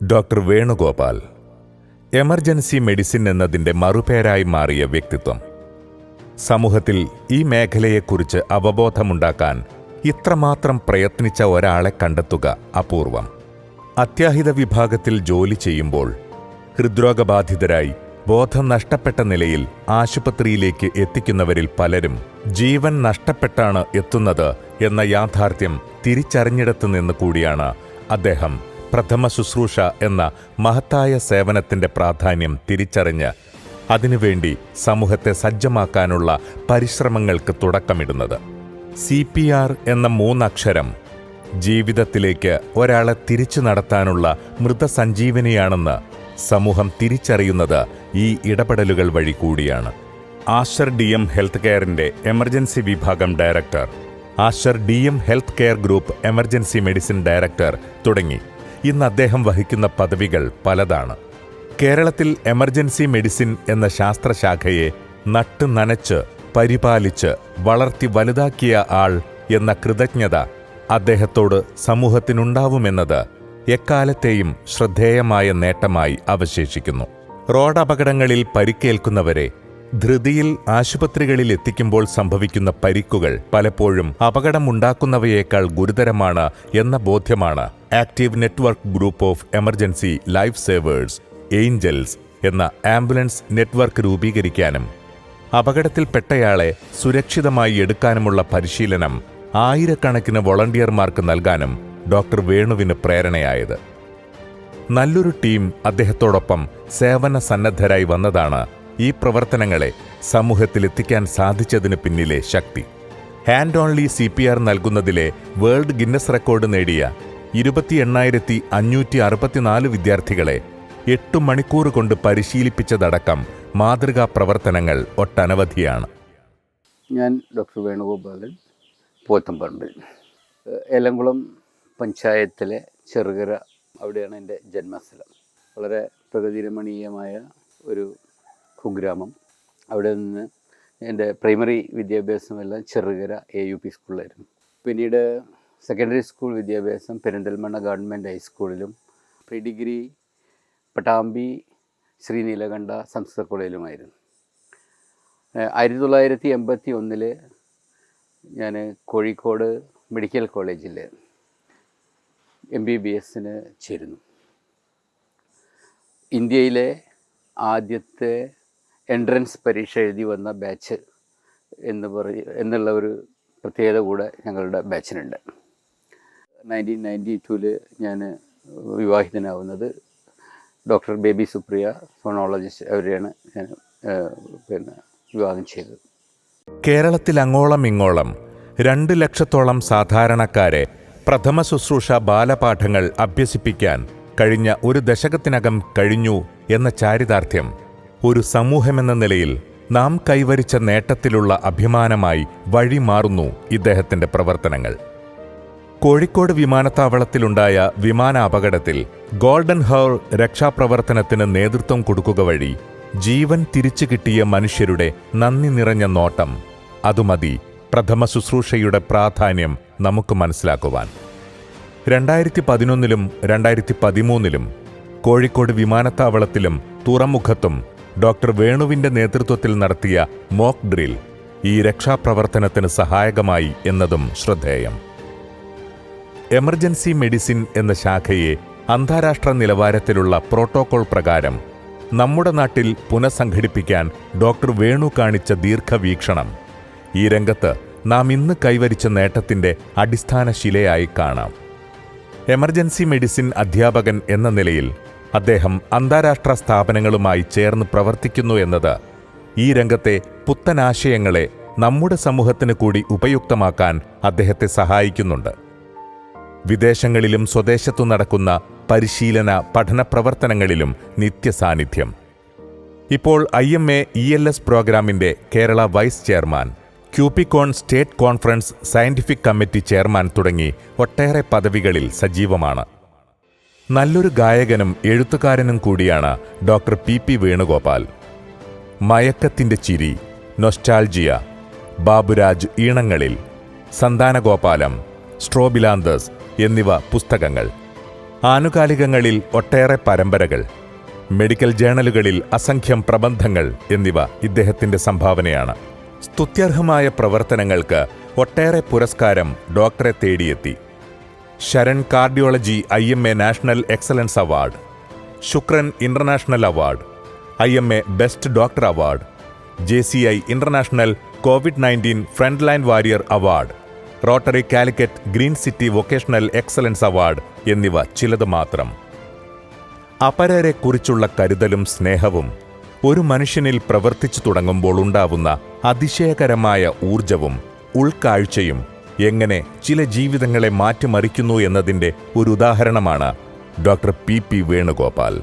Doctor Venugopal emergency medicine എന്നതിൻ്റെ മറുപേരായി മാറിയ വ്യക്തിത്വം. സമൂഹത്തിൽ ഈ മേഖലയെക്കുറിച്ച് അവബോധമുണ്ടാക്കാൻ ഇത്രമാത്രം പ്രയത്നിച്ച ഒരാളെ കണ്ടെത്തുക അപൂർവം. അത്യാഹിത വിഭാഗത്തിൽ ജോലി ചെയ്യുമ്പോൾ ഹൃദ്രോഗബാധിതരായി ബോധം നഷ്ടപ്പെട്ട നിലയിൽ ആശുപത്രിയിലേക്ക് എത്തിക്കുന്നവരിൽ പലരും ജീവൻ നഷ്ടപ്പെട്ടാണ് എത്തുന്നത് എന്ന യാഥാർത്ഥ്യം തിരിച്ചറിഞ്ഞിടത്തു നിന്ന് കൂടിയാണ് അദ്ദേഹം പ്രഥമ ശുശ്രൂഷ എന്ന മഹത്തായ സേവനത്തിൻ്റെ പ്രാധാന്യം തിരിച്ചറിഞ്ഞ് അതിനുവേണ്ടി സമൂഹത്തെ സജ്ജമാക്കാനുള്ള പരിശ്രമങ്ങൾക്ക് തുടക്കമിടുന്നത്. CPR എന്ന 3 അക്ഷരം ജീവിതത്തിലേക്ക് ഒരാളെ തിരിച്ചു നടത്താനുള്ള മൃതസഞ്ജീവനിയാണെന്ന് സമൂഹം തിരിച്ചറിയുന്നത് ഈ ഇടപെടലുകൾ വഴി കൂടിയാണ്. ആശർ DM ഹെൽത്ത് കെയറിൻ്റെ എമർജൻസി വിഭാഗം director, ആശർ DM health care group emergency medicine director തുടങ്ങി ഇന്ന് അദ്ദേഹം വഹിക്കുന്ന പദവികൾ പലതാണ്. കേരളത്തിൽ എമർജൻസി മെഡിസിൻ എന്ന ശാസ്ത്രശാഖയെ നട്ട് നനച്ച് പരിപാലിച്ച് വളർത്തി വലുതാക്കിയ ആൾ എന്ന കൃതജ്ഞത അദ്ദേഹത്തോട് സമൂഹത്തിനുണ്ടാവുമെന്നത് എക്കാലത്തെയും ശ്രദ്ധേയമായ നേട്ടമായി അവശേഷിക്കുന്നു. റോഡപകടങ്ങളിൽ പരിക്കേൽക്കുന്നവരെ ധൃതിയിൽ ആശുപത്രികളിൽ എത്തിക്കുമ്പോൾ സംഭവിക്കുന്ന പരിക്കുകൾ പലപ്പോഴും അപകടമുണ്ടാക്കുന്നവയേക്കാൾ ഗുരുതരമാണ് എന്ന ബോധ്യമാണ് active network group of emergency life savers angels എന്ന ആംബുലൻസ് നെറ്റ്വർക്ക് രൂപീകരിക്കാനും അപകടത്തിൽപ്പെട്ടയാളെ സുരക്ഷിതമായി എടുക്കാനുമുള്ള പരിശീലനം ആയിരക്കണക്കിന് വോളണ്ടിയർമാർക്ക് നൽകാനും ഡോക്ടർ വേണുവിന് പ്രേരണയായത്. നല്ലൊരു ടീം അദ്ദേഹത്തോടൊപ്പം സേവന സന്നദ്ധരായി വന്നതാണ് ഈ പ്രവർത്തനങ്ങളെ സമൂഹത്തിലെത്തിക്കാൻ സാധിച്ചതിന് പിന്നിലെ ശക്തി. ഹാൻഡ് ഓൺലി CPR നൽകുന്നതിലെ വേൾഡ് ഗിന്നസ് റെക്കോർഡ് നേടിയ 28,564 വിദ്യാർത്ഥികളെ 8 മണിക്കൂർ കൊണ്ട് പരിശീലിപ്പിച്ചതടക്കം മാതൃകാ പ്രവർത്തനങ്ങൾ ഒട്ടനവധിയാണ്. ഞാൻ ഡോക്ടർ വേണുഗോപാലൻ, പോത്തമ്പറമ്പിൽ, ഏലംകുളം പഞ്ചായത്തിലെ ചെറുകര, അവിടെയാണ് എൻ്റെ ജന്മസ്ഥലം. വളരെ പ്രകൃതിരമണീയമായ ഒരു കുഗ്രാമം. അവിടെ നിന്ന് എൻ്റെ പ്രൈമറി വിദ്യാഭ്യാസമെല്ലാം ചെറുകര AUP സ്കൂളിലായിരുന്നു. പിന്നീട് സെക്കൻഡറി സ്കൂൾ വിദ്യാഭ്യാസം പെരിന്തൽമണ്ണ ഗവൺമെൻറ് ഹൈസ്കൂളിലും പ്രീ ഡിഗ്രി പട്ടാമ്പി ശ്രീ നീലകണ്ഠ സംസ്കൃത കോളേജിലുമായിരുന്നു. 1981 ഞാൻ കോഴിക്കോട് മെഡിക്കൽ കോളേജിൽ MBBS ചേരുന്നു. ഇന്ത്യയിലെ ആദ്യത്തെ എൻട്രൻസ് പരീക്ഷ എഴുതി വന്ന ബാച്ച് എന്നുള്ള ഒരു പ്രത്യേകത കൂടെ ഞങ്ങളുടെ ബാച്ചിനുണ്ട്. 1992 ഞാൻ വിവാഹിതനാവുന്നത് ഡോക്ടർ ബേബി സുപ്രിയ, ഫോണോളജിസ്റ്റ്, അവരെയാണ് ഞാൻ വിവാഹം ചെയ്തത്. കേരളത്തിൽ അങ്ങോളം ഇങ്ങോളം 2 ലക്ഷത്തോളം സാധാരണക്കാരെ പ്രഥമ ശുശ്രൂഷ ബാലപാഠങ്ങൾ അഭ്യസിപ്പിക്കാൻ കഴിഞ്ഞ ഒരു ദശകത്തിനകം കഴിഞ്ഞു എന്ന ചാരിതാർത്ഥ്യം ഒരു സമൂഹമെന്ന നിലയിൽ നാം കൈവരിച്ച നേട്ടത്തിലുള്ള അഭിമാനമായി വഴിമാറുന്നു ഇദ്ദേഹത്തിൻ്റെ പ്രവർത്തനങ്ങൾ. കോഴിക്കോട് വിമാനത്താവളത്തിലുണ്ടായ വിമാന അപകടത്തിൽ ഗോൾഡൻ ഹവർ രക്ഷാപ്രവർത്തനത്തിന് നേതൃത്വം കൊടുക്കുക വഴി ജീവൻ തിരിച്ചു കിട്ടിയ മനുഷ്യരുടെ നന്ദി നിറഞ്ഞ നോട്ടം, അതുമതി പ്രഥമ ശുശ്രൂഷയുടെ പ്രാധാന്യം നമുക്ക് മനസ്സിലാക്കുവാൻ. 2011 2013 കോഴിക്കോട് വിമാനത്താവളത്തിലും തുറമുഖത്തും ഡോക്ടർ വേണുവിൻ്റെ നേതൃത്വത്തിൽ നടത്തിയ മോക്ക് ഡ്രിൽ ഈ രക്ഷാപ്രവർത്തനത്തിന് സഹായകമായി എന്നതും ശ്രദ്ധേയം. എമർജൻസി മെഡിസിൻ എന്ന ശാഖയെ അന്താരാഷ്ട്ര നിലവാരത്തിലുള്ള പ്രോട്ടോകോൾ പ്രകാരം നമ്മുടെ നാട്ടിൽ പുനഃസംഘടിപ്പിക്കാൻ ഡോക്ടർ വേണു കാണിച്ച ദീർഘവീക്ഷണം ഈ രംഗത്ത് നാം ഇന്ന് കൈവരിച്ച നേട്ടത്തിൻ്റെ അടിസ്ഥാന ശിലയായി കാണാം. എമർജൻസി മെഡിസിൻ അധ്യാപകൻ എന്ന നിലയിൽ അദ്ദേഹം അന്താരാഷ്ട്ര സ്ഥാപനങ്ങളുമായി ചേർന്ന് പ്രവർത്തിക്കുന്നു എന്നത് ഈ രംഗത്തെ പുത്തനാശയങ്ങളെ നമ്മുടെ സമൂഹത്തിന് കൂടി ഉപയുക്തമാക്കാൻ അദ്ദേഹത്തെ സഹായിക്കുന്നുണ്ട്. വിദേശങ്ങളിലും സ്വദേശത്തു നടക്കുന്ന പരിശീലന പഠന പ്രവർത്തനങ്ങളിലും നിത്യസാന്നിധ്യം. ഇപ്പോൾ IMA ELS പ്രോഗ്രാമിൻ്റെ കേരള വൈസ് ചെയർമാൻ, ക്യൂപിക്കോൺ state conference scientific committee chairman തുടങ്ങി ഒട്ടേറെ പദവികളിൽ സജീവമാണ്. നല്ലൊരു ഗായകനും എഴുത്തുകാരനും കൂടിയാണ് ഡോക്ടർ PP വേണുഗോപാൽ. മയക്കത്തിൻ്റെ ചിരി, നൊസ്റ്റാൾജിയ, ബാബുരാജ് ഈണങ്ങളിൽ, സന്താനഗോപാലം, സ്ട്രോബിലാന്തസ് എന്നിവ പുസ്തകങ്ങൾ. ആനുകാലികങ്ങളിൽ ഒട്ടേറെ പരമ്പരകൾ, മെഡിക്കൽ ജേണലുകളിൽ അസംഖ്യം പ്രബന്ധങ്ങൾ എന്നിവ ഇദ്ദേഹത്തിന്റെ സംഭാവനയാണ്. സ്തുത്യർഹമായ പ്രവർത്തനങ്ങൾക്ക് ഒട്ടേറെ പുരസ്കാരം ഡോക്ടറെ തേടിയെത്തി. Sharan cardiology IMA national excellence award, Shukran international award, IMA best doctor award, JCI international COVID-19 front line warrior award, rotary Calicut green city vocational excellence award എന്നിവ ചിലത് മാത്രം. അപരരെക്കുറിച്ചുള്ള കരുതലും സ്നേഹവും ഒരു മനുഷ്യനിൽ പ്രവർത്തിച്ചു തുടങ്ങുമ്പോൾ ഉണ്ടാവുന്ന അതിശയകരമായ ഊർജവും ഉൾക്കാഴ്ചയും എങ്ങനെ ചില ജീവിതങ്ങളെ മാറ്റിമറിക്കുന്നു എന്നതിൻ്റെ ഒരു ഉദാഹരണമാണ് ഡോക്ടർ PP വേണുഗോപാൽ.